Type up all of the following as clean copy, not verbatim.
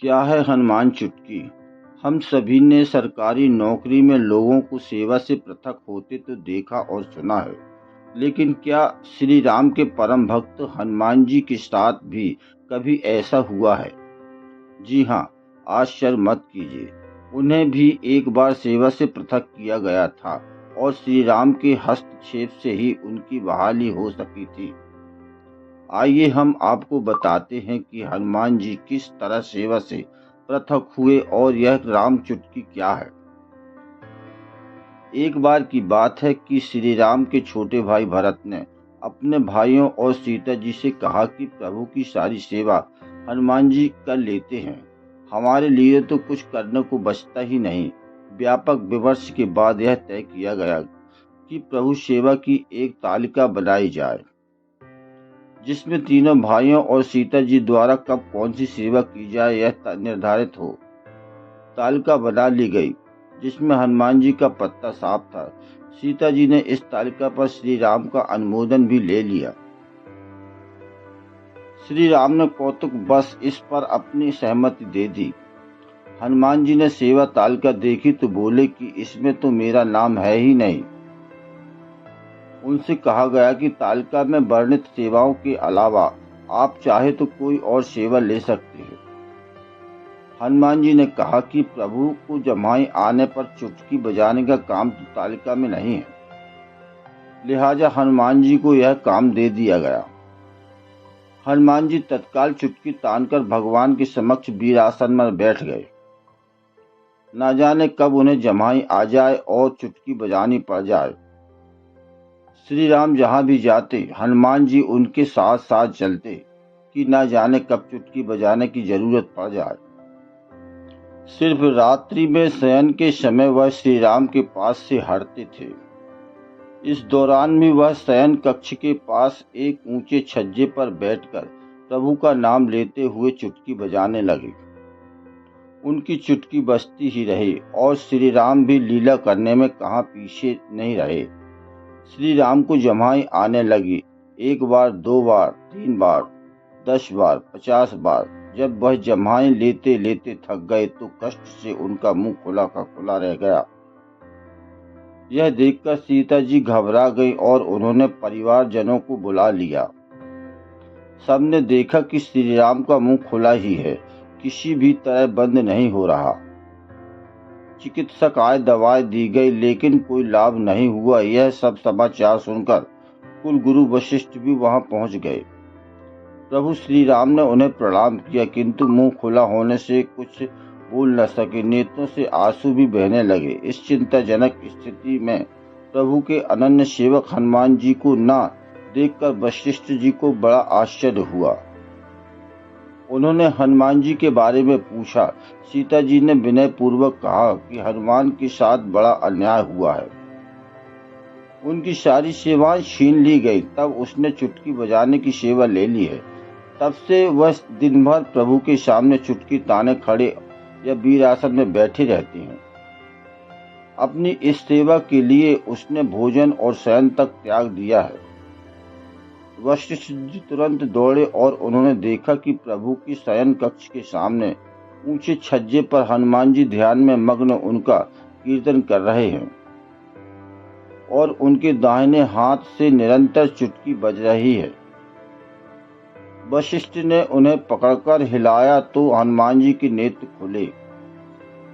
क्या है हनुमान चुटकी। हम सभी ने सरकारी नौकरी में लोगों को सेवा से पृथक होते तो देखा और सुना है, लेकिन क्या श्री राम के परम भक्त हनुमान जी के साथ भी कभी ऐसा हुआ है? जी हाँ, आश्चर्य मत कीजिए। उन्हें भी एक बार सेवा से पृथक किया गया था और श्री राम के हस्तक्षेप से ही उनकी बहाली हो सकी थी। आइए हम आपको बताते हैं कि हनुमान जी किस तरह सेवा से पृथक हुए और यह राम चुटकी क्या है। एक बार की बात है कि श्री राम के छोटे भाई भरत ने अपने भाइयों और सीता जी से कहा कि प्रभु की सारी सेवा हनुमान जी कर लेते हैं, हमारे लिए तो कुछ करने को बचता ही नहीं। व्यापक विमर्श के बाद यह तय किया गया कि प्रभु सेवा की एक तालिका बनाई जाए, जिसमें तीनों भाइयों और सीता जी द्वारा कब कौन सी सेवा की जाए यह निर्धारित हो। तालिका बना ली गई, जिसमें हनुमान जी का पत्ता साफ था। सीता जी ने इस तालिका पर श्री राम का अनुमोदन भी ले लिया। श्री राम ने कौतुक बस इस पर अपनी सहमति दे दी। हनुमान जी ने सेवा तालिका देखी तो बोले कि इसमें तो मेरा नाम है ही नहीं। उनसे कहा गया कि तालिका में वर्णित सेवाओं के अलावा आप चाहे तो कोई और सेवा ले सकते हैं। हनुमान जी ने कहा कि प्रभु को जमाई आने पर चुटकी बजाने का काम तो तालिका में नहीं है, लिहाजा हनुमान जी को यह काम दे दिया गया। हनुमान जी तत्काल चुटकी तानकर भगवान के समक्ष वीरासन में बैठ गए। न जाने कब उन्हें जमाई आ जाए और चुटकी बजानी पड़ जाए। श्री राम जहां भी जाते हनुमान जी उनके साथ साथ चलते कि न जाने कब चुटकी बजाने की जरूरत पड़ जाए। सिर्फ रात्रि में शयन के समय वह श्री राम के पास से हटते थे। इस दौरान भी वह शयन कक्ष के पास एक ऊंचे छज्जे पर बैठकर प्रभु का नाम लेते हुए चुटकी बजाने लगे। उनकी चुटकी बजती ही रही और श्री राम भी लीला करने में कहाँ पीछे नहीं रहे। श्री राम को जमाई आने लगी। एक बार, दो बार, 3 बार, 10 बार, 50 बार। जब वह जमाई लेते लेते थक गए तो कष्ट से उनका मुंह खुला का खुला रह गया। यह देखकर सीता जी घबरा गई और उन्होंने परिवारजनों को बुला लिया। सबने देखा कि श्री राम का मुंह खुला ही है, किसी भी तरह बंद नहीं हो रहा। चिकित्सक आए, दवाएं दी गई, लेकिन कोई लाभ नहीं हुआ। यह सब समाचार सुनकर कुल गुरु वशिष्ठ भी वहां पहुंच गए। प्रभु श्री राम ने उन्हें प्रणाम किया, किंतु मुंह खुला होने से कुछ बोल न सके। नेत्रों से आंसू भी बहने लगे। इस चिंताजनक स्थिति में प्रभु के अनन्य सेवक हनुमान जी को न देखकर वशिष्ठ जी को बड़ा आश्चर्य हुआ। उन्होंने हनुमान जी के बारे में पूछा। सीता जी ने विनय पूर्वक कहा कि हनुमान के साथ बड़ा अन्याय हुआ है, उनकी सारी सेवाएं छीन ली गई। तब उसने चुटकी बजाने की सेवा ले ली है। तब से वह दिन भर प्रभु के सामने चुटकी ताने खड़े या वीरासन में बैठे रहते हैं। अपनी इस सेवा के लिए उसने भोजन और शयन तक त्याग दिया है। वशिष्ठ जी तुरंत दौड़े और उन्होंने देखा कि प्रभु की शयन कक्ष के सामने ऊंचे छज्जे पर हनुमान जी ध्यान में मग्न उनका कीर्तन कर रहे हैं और उनके दाहिने हाथ से निरंतर चुटकी बज रही है। वशिष्ठ ने उन्हें पकड़कर हिलाया तो हनुमान जी के नेत्र खुले।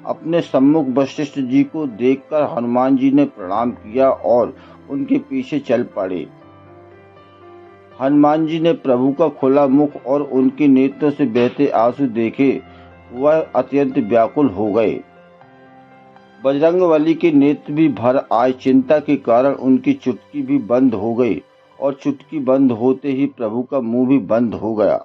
अपने सम्मुख वशिष्ठ जी को देखकर हनुमान जी ने प्रणाम किया और उनके पीछे चल पड़े। हनुमान जी ने प्रभु का खुला मुख और उनके नेत्रों से बहते आंसू देखे। वह अत्यंत व्याकुल हो गए। बजरंगबली के नेत्र भी भर आए। चिंता के कारण उनकी चुटकी भी बंद हो गई और चुटकी बंद होते ही प्रभु का मुंह भी बंद हो गया।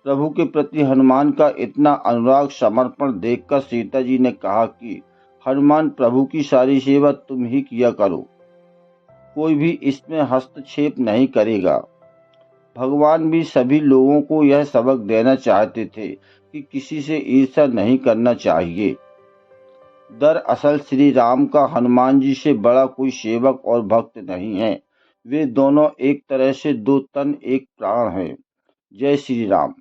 प्रभु के प्रति हनुमान का इतना अनुराग समर्पण देखकर सीता जी ने कहा कि हनुमान, प्रभु की सारी सेवा तुम ही किया करो, कोई भी इसमें हस्तक्षेप नहीं करेगा। भगवान भी सभी लोगों को यह सबक देना चाहते थे कि किसी से ईर्ष्या नहीं करना चाहिए। दरअसल श्री राम का हनुमान जी से बड़ा कोई सेवक और भक्त नहीं है। वे दोनों एक तरह से दो तन एक प्राण हैं। जय श्री राम।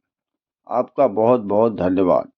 आपका बहुत बहुत धन्यवाद।